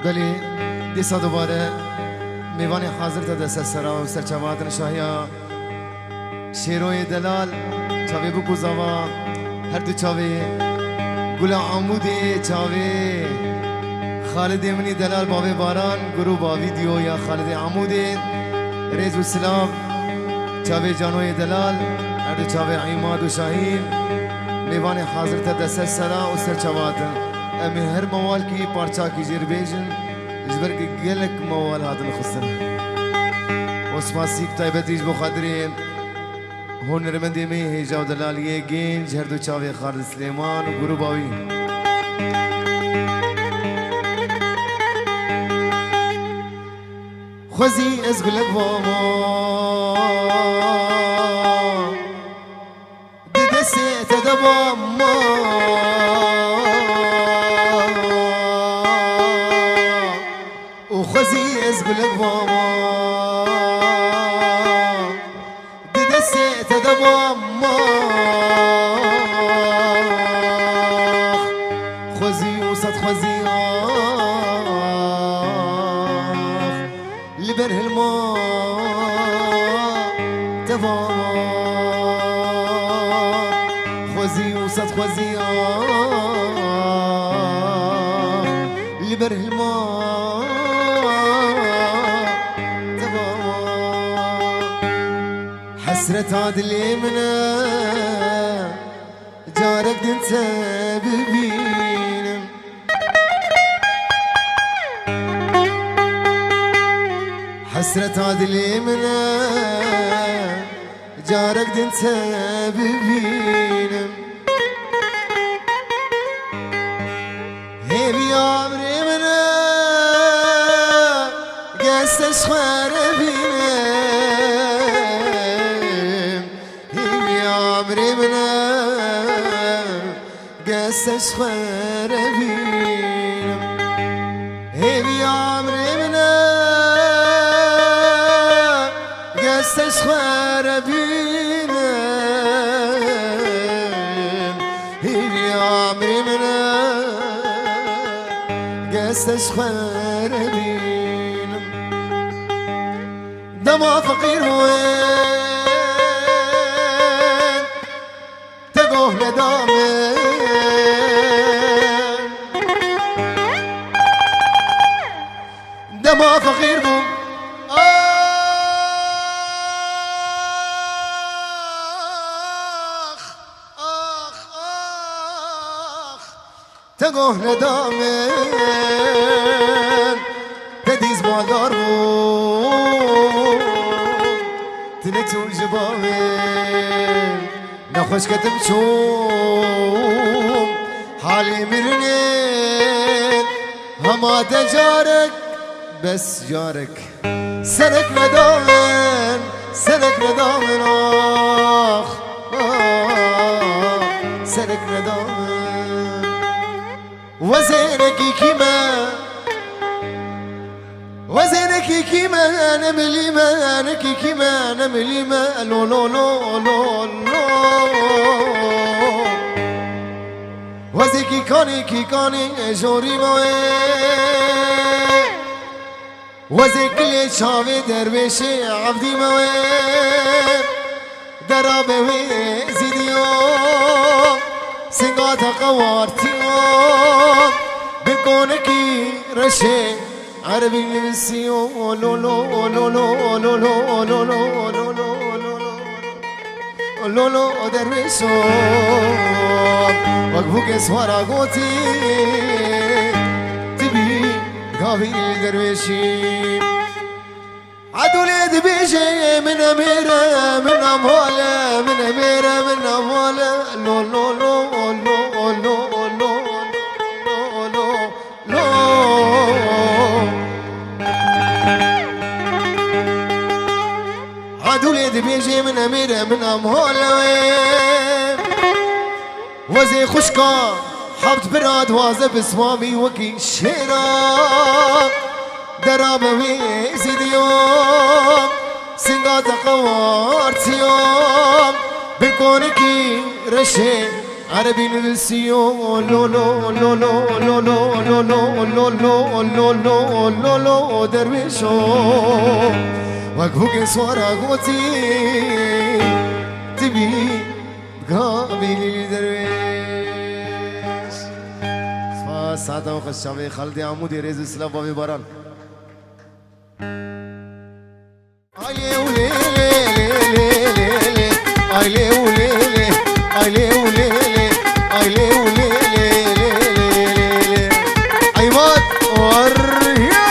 بله دیسا دوباره میوانی حاضر تا دست سرا و سرچواتن شاهیا شیروی دلال چاوی بو گوزاوا هر دو چاوی گل عمودی چاوی خالد منی دلال باوی باران گرو باوی دیو یا خالد عمودی ریز و سلام چاوی جانوی دلال هر دو چاوی عیماد و شاهین میوانی حاضر تا دست سرا و سرچواتن امی هر موال کی پارچا کی جیر بیجن جبر که گلک موال هاتن خستن وسپاسیک تایبتیش بخادرین هنرمندی می هیجا و دلالیه گنج هر دو چاوی خالد سلیمان و گرو باوی خوزی از گلک باما دیده سیت دباما خوزی از گلک باما دیده سیت دباما خوزی و صد خوزی لبر هلما دباما خوزی و صد خوزی لبر هلما حسرت عدلي منا جارك انت ببينم حسرت عدلي منا جارك انت ببينم هيبي عمري منا قاس خوار قسش خير بينم هيبي عمري منا قسش خير بينم هيبي عمري منا قسش خير بينم دما فقير وين تقوه ندامه دما فقير بوم تقوه ندامن تديز مالدار بوم تنكتو الجبامن نخوش كتب شوم حالي مرنين هما تجارك بس جارك سلك ندامن سلك ندامن سلك ندامن وزينك كيما وزينك كيما نملي ما نك كيما نملي ما لو لو لو لو لو وزيكي كاني جوري موي وزكلي شاوي درويشي عبدي موي درابي وزيديو سنغاتا قوارتيو بكونكي رشي عربي نسيو لو لو لو لو لو لو لو لو لو لو درويشو وقفوك سوارا قوتي تبي قابل درويشي عدولي دبيشي من أميرة من أموالة من أميرة من أموالة لو لو لو لو لو لو لو لو عدولي دبيشي من أميرة من أموالة وزي خشكا حبت براد وازه بسوامي وكي شيرا درابوي زيديوم سنغاتا قوارتيوم بالكونكي رشي عربي نفسيو لو لو لو لو لو لو لو لو لو لو لو لو لو لو درويشو وقفوك سوارا قوتي تبي قابل درويش ساعة وخشابي خالدي عمودي ريز السلام بابي باران ايلي ولي ايلي ولي ايلي ولي ايلي ولي ايوات وريا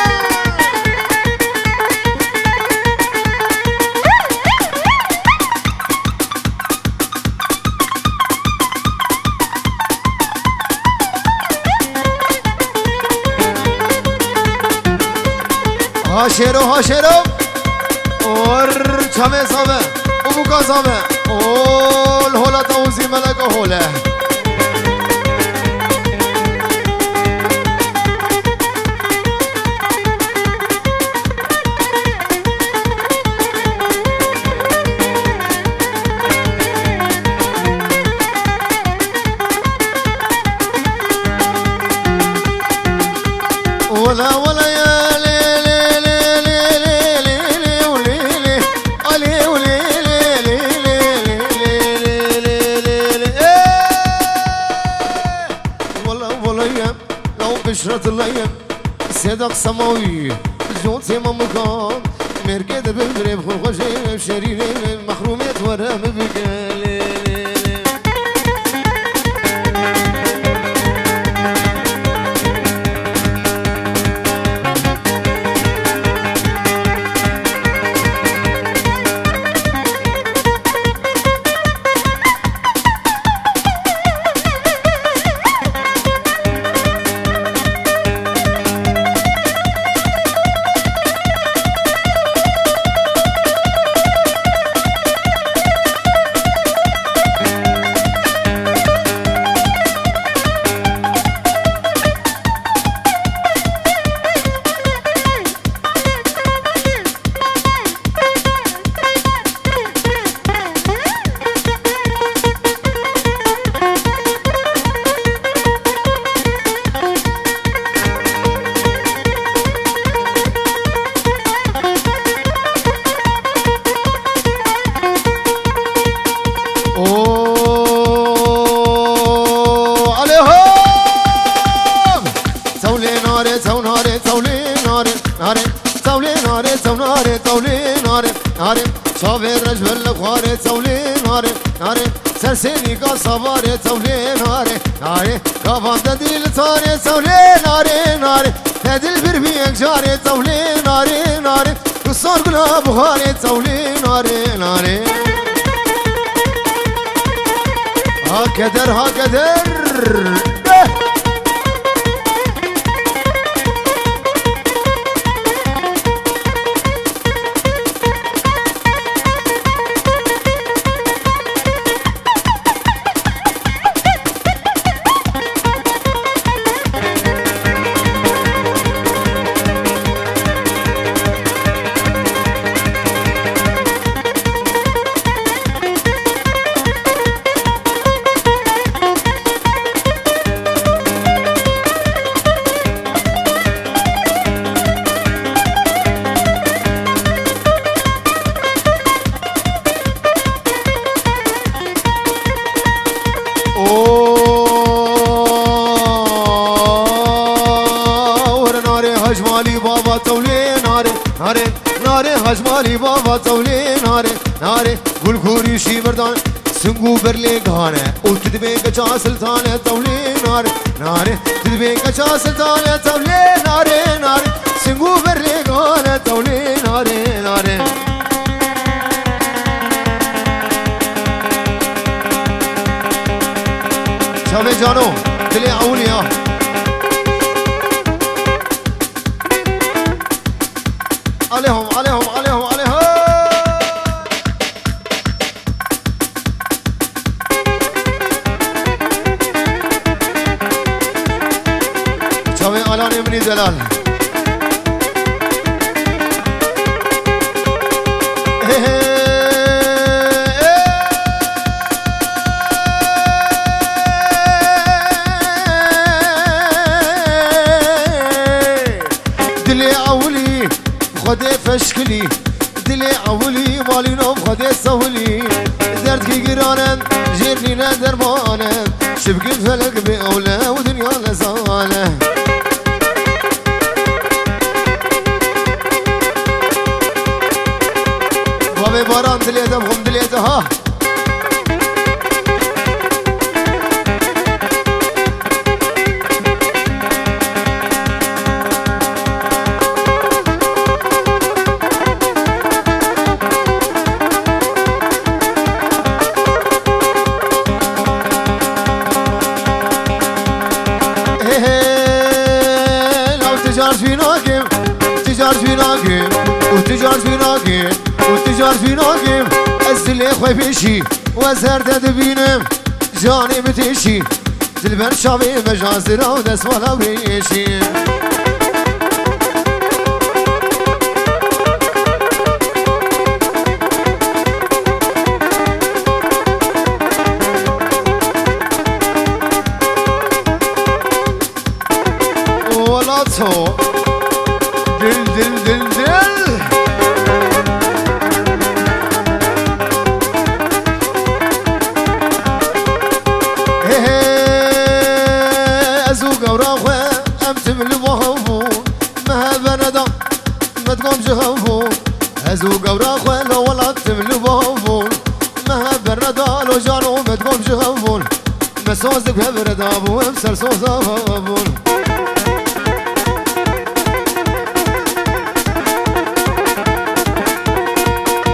هاشيرو اور چمه سامه او بوکا سامه اول هولا تاوزی ملک هوله ولا يا بشرة الأيام سيدك سماوي جوتي ممكان مركز بالبريب خوشي شريري محرومية ورا مبقالي سرسيني قصباري تولي ناري ناري كفان تدل تاري تولي ناري ناري تدل بربيك جاري تولي ناري ناري وصار قلها بخاري تولي ناري ناري هكذا هجمالي بابا تولي ناري قول كوري شي مردان سنگو برلي غانه او تدبيك جا سلطانه تولي ناري تدبيك جا سلطانه تولي ناري سنگو برلي غانه تولي ناري شامي جانو دلي اوليا عليهم شامي علاني بني زلال جانم جيرني لدرمانم شبك فلك بأولى ودنيا لزانه بابي باران دليده بهم دليده ها وتجار في ناقم الزلي خوي بيشي وزرد دبينم جاني بتشي زلبن شابي مجازرة ودس ولا بيشي ولا تو دل دل دل دل زوق وراخوه لو ولد تملو بهفون مها بردال وجانو مدقوم جهفون مسوزك ببرداب ومسر صوصا بهفون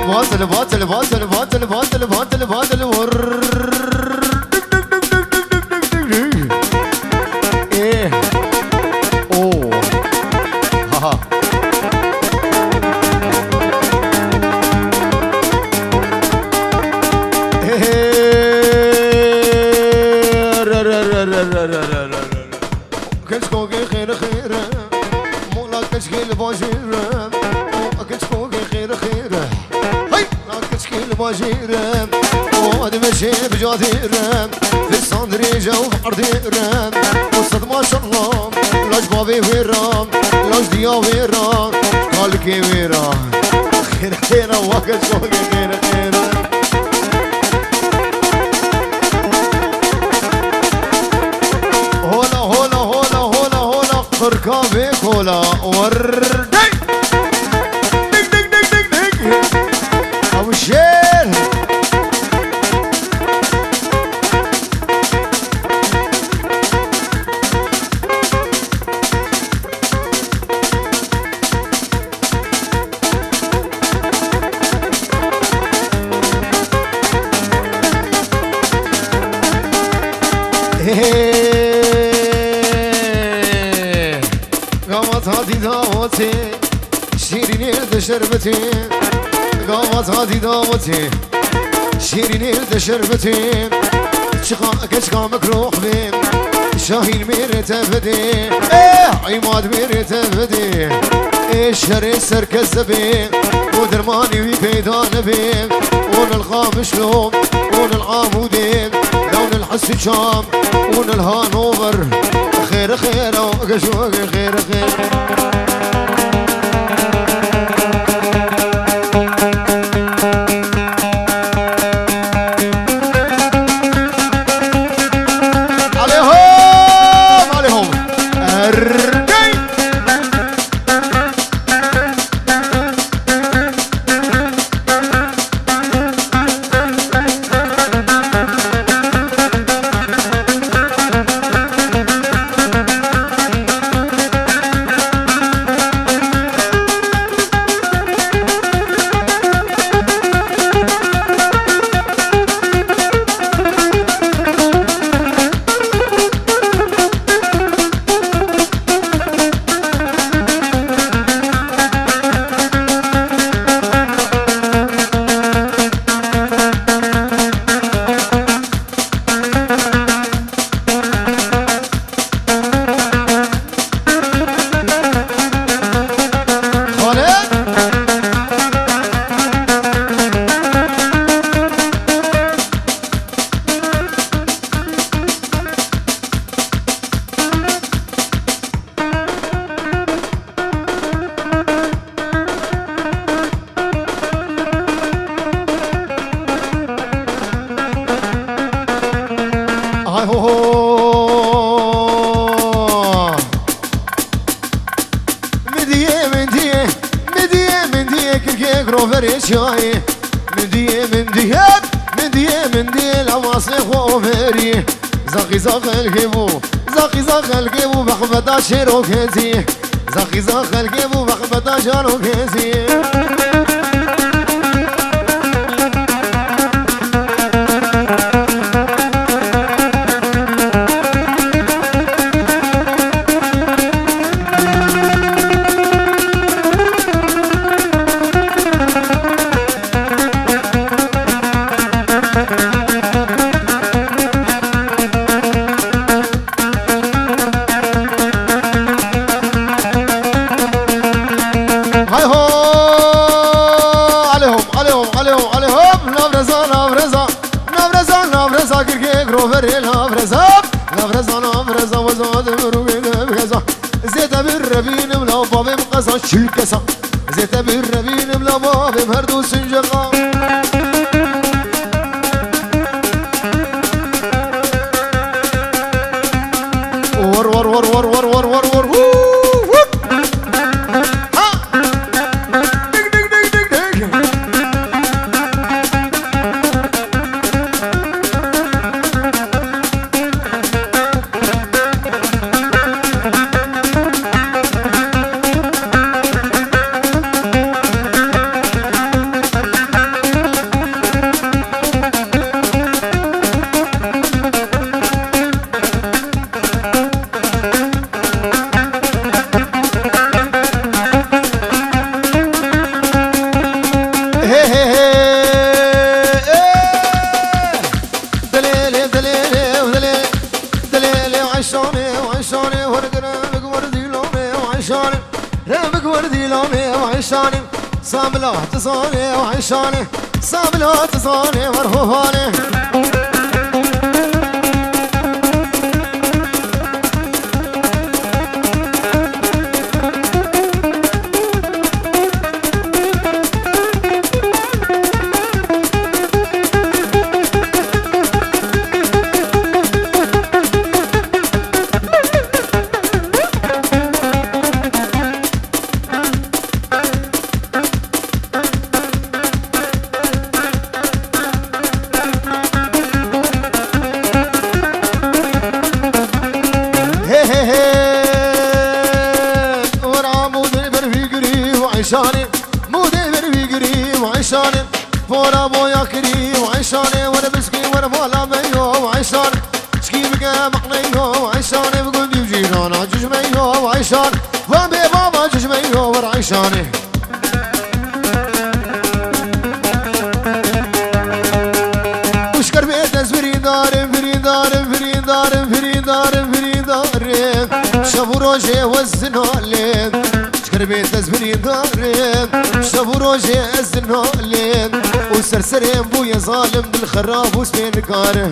باطل باطل باطل باطل باطل باطل باطل ور ايه اوه ها كشكوكي خير خير مولا كشكيل باجير كشكوكي خير خير هاي كشكيل باجير وادي ماشي بجادير في الصندري جو عردير وصد ما شاء الله لاش بابي ويرام لاش ديا ويرام قالكي ويرام خير خير وكشكوكي خير خير ركابي كولا وردي دق دق دق دق دق ابو الشيل هادي داوتي شيرين شربتي قامت هادي داوتي شيرين شربتي كشكا مكروح بين شاهين ميرت بدي عماد ميرت بدي الشري سركز بين ودرماني ويبيدان بين ون الخامش لوم ون العامودين لون الحس شام ون الهانوفر خير خير وقشوق خير خير هاي هو مديه كركيك روفر شاي مديه لواصل خوفري زاقي الكيبو بخبتا شيرو كيزي زاقي الكيبو بخبتا شيرو كيزي شلكسا زيت بالربين بلا باب مهردو سنجقا ور ور ور ور ور ور ور ور ها دق دق دق دق دق صابلة تصاني وعيشاني صابلة تصاني ورهواني فورا بويا كريم وعيشاني وانا بسكي وانا مالا ميو وعيشاني شكي بقى مقنيو وعيشاني بقول دي وجيرانا ججميو وعيشاني وابي بابا ججميو ورعيشاني وشكر بيتس فريدارم شابو روجي والزنالين بيتز فريدارم شابو روجي الزنالين وسرسرين بويا ظالم بالخراب وسبين كاره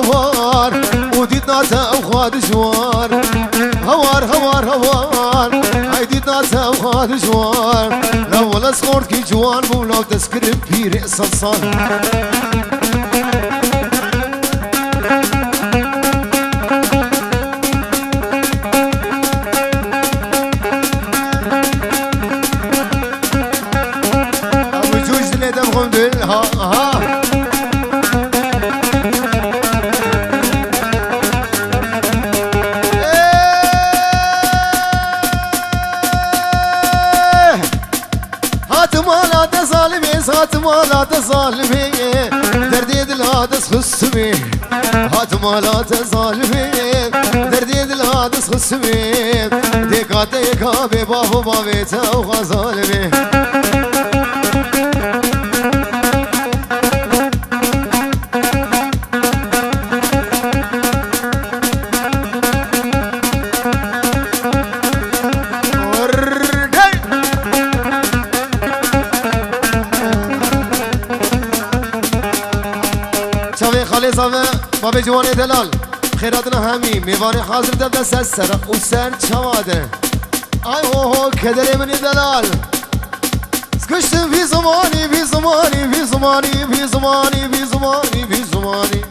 هوار وديتنا تاوخاد جوار هوار عيديتنا تاوخاد جوار لو ولا صغور كي جوان بولاو تسكر بيري صلصان ابو جوج اللي دمهم بالها ها لا تظالمي دردي دلادس خصمي هاتما لا تظالمي دردي دلادس خصمي ديكا ديكا ببابو بابيتا وغزالمي چاوی جوان دلال خیراتنا همی میوان حاضر دست سر و سر چواده آی هو کدر من دلال سکشتم في زماني في زماني في زماني في زماني في زماني في زماني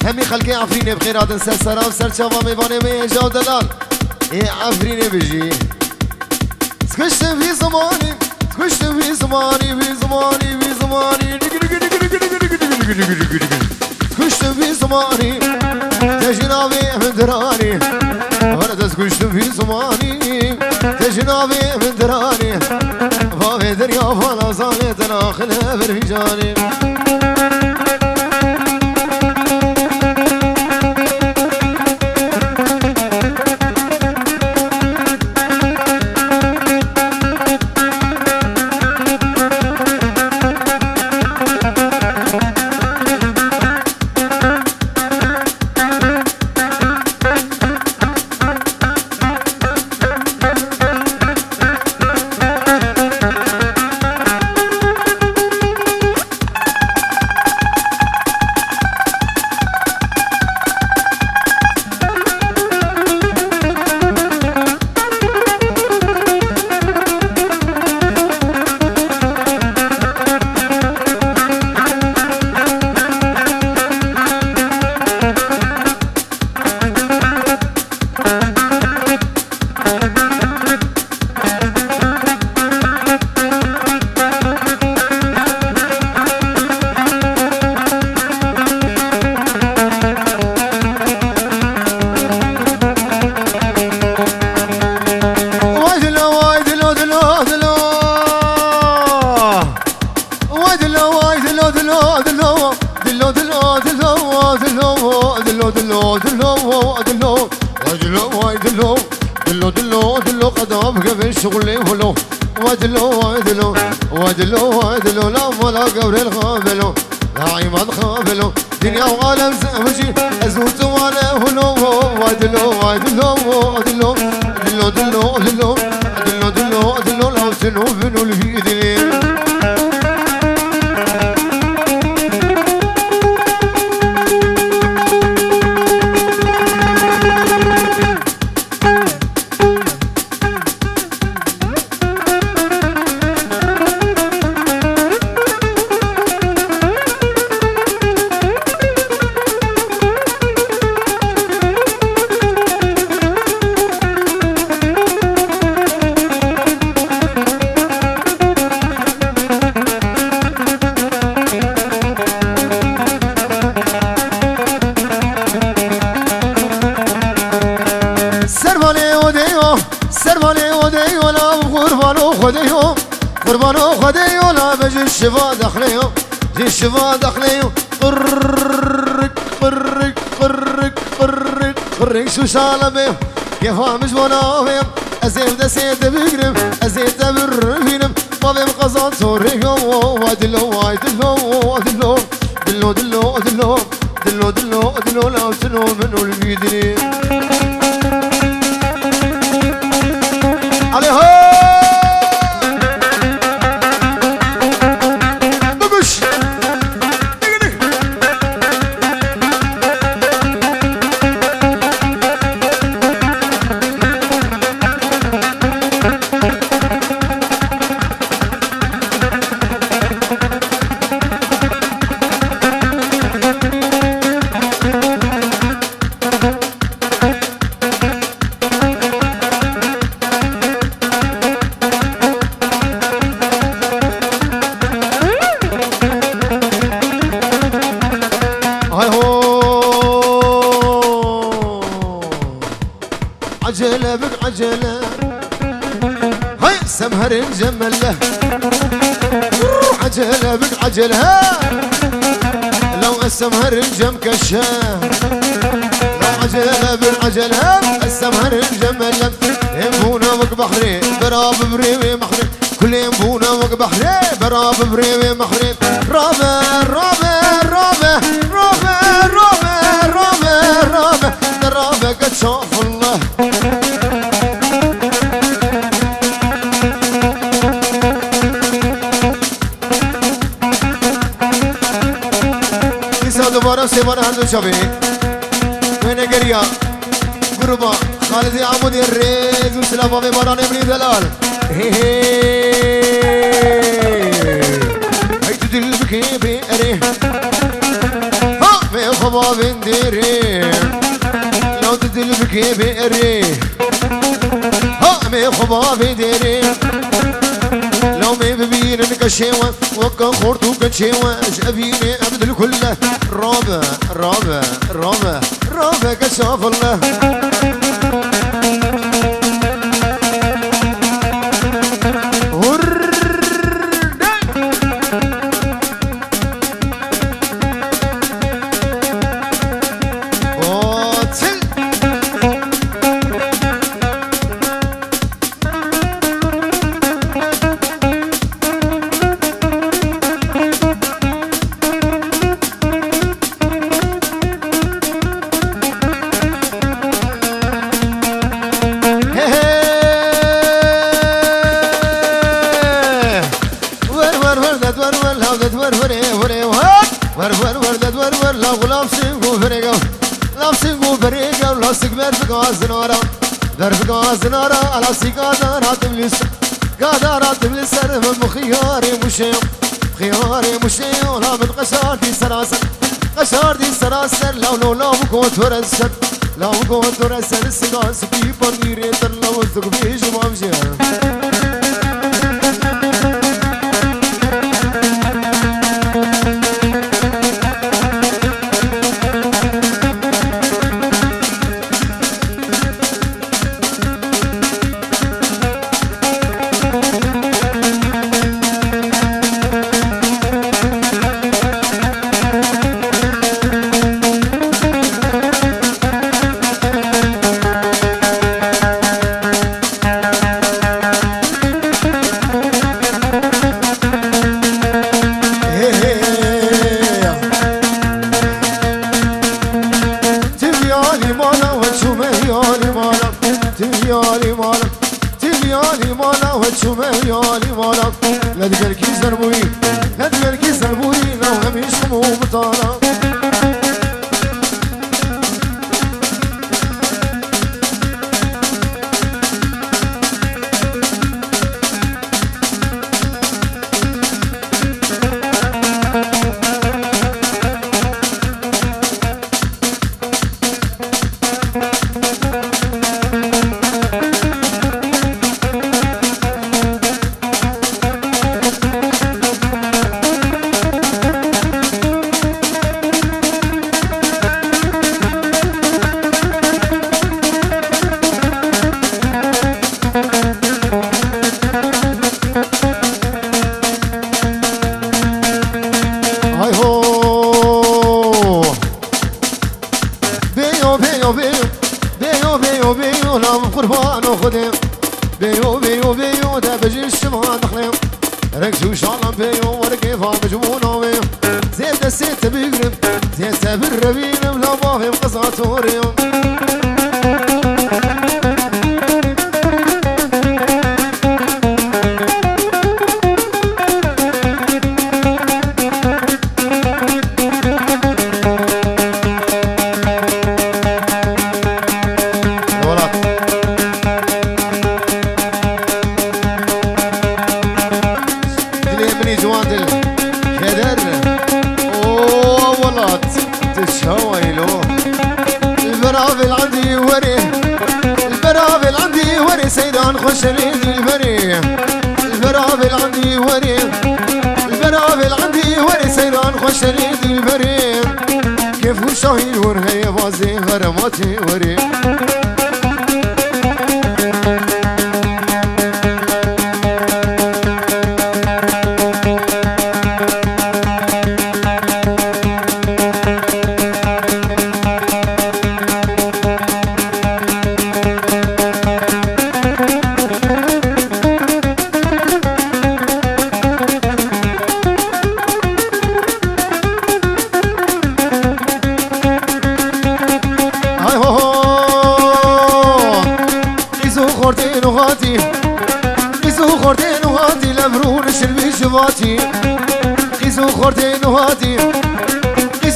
همي خلقي عفريني بخيرات سر سرا وسر شوا ميواني ميجا دلال ايه عفريني بجي سكشتم في زماني سكشتم في زماني في زماني في زماني سكشتم في زماني تجنابي من دراني ورد سكشتم في زماني تجنابي من دراني فافي دريا فانا زاني تناخلها برفجاني دلو قدام قبل شغلي ولو ودلو لا ولا قبل الغابلو لا عماد خابلو دنيا وعالم زوجي ازوت وانا ولو دلو لو سنو بنو الفيدين قربانو خديو لا بجي الشفا دخليو جي الشفا دخليو قرق شو شالبيو كيفا مش وانا فيم ازيل دسيت بقرب ازيت بالرفينم ما بيم قصان سوريكو دلو لا سنو منو البيدري عليها عجلة بك عجلة هاي سمهر الجمل له عجلة بك عجلة لو السمهر الجم كشاه لو عجلة بك عجلة السمهر الجمل له ينبونا وك بحري براب بريوي محري كل ينبونا وك بحري براب بريوي محري رابع درابة قد شاف الله سيبان هندو شبي وين قريا قربا خالد عمود الريز وسلافة في باران ابني دلال هي هي تدل بكي بيري ها في خبا بنديري لو تدل بكي بيري ها في خبا بنديري لو ما ببين انك شيوة وكا خورتو كشيوة ابيني ابدل كله رابع رابع رابع رابع كشاف الله زنارا على سيقادارا تبلس قادارا تبلس من خياري مشيو خياري مشيو لا من قشاردي سراسر قشاردي سراسر لو بكون ترسل لو بكون ترسل السقاس في بنيري ترلو الزقبيش ومامشي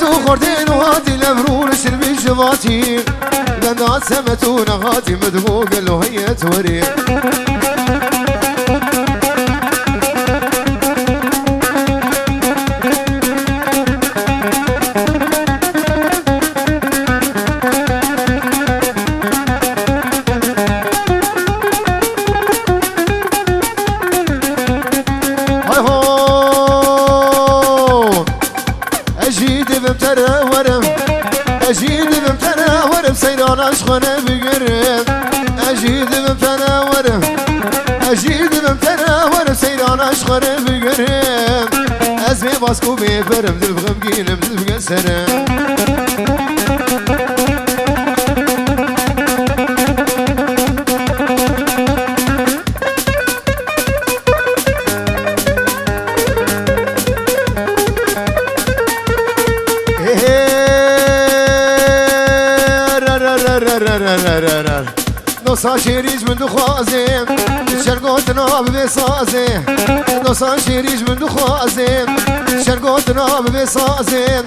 سو خوردين وهاتي لمرون شربي جواتي لنا سمتون هاتي مدقوق له هي توري سيران عشقنا بقرب أجيد بمتناورم أجيد بمتناورم سيران عشقنا بقرب أزمي باسكو بيفرم دل بغمقينم دل بقسرم نصا شيريج من دخوازم شرقوتنا ببسازم نصا شيريج من دخوازم شرقوتنا ببسازم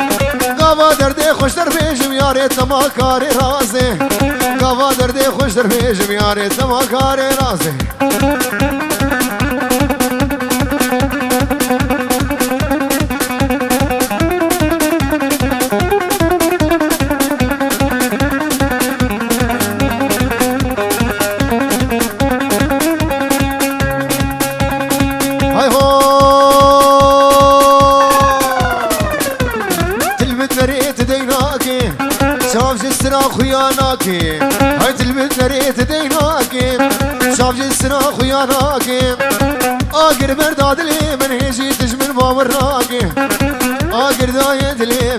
قاوا دردي خوش در بيجم ياريتنا ما كاري رازم قاوا دردي خوش در بيجم ياريتنا ما كاري رازم خياناكي هاي تلمت نريت ديناكي شاف جسنا خياناكي آقر برداد لي من هيجي تجمل باوراكي آقر دايت لي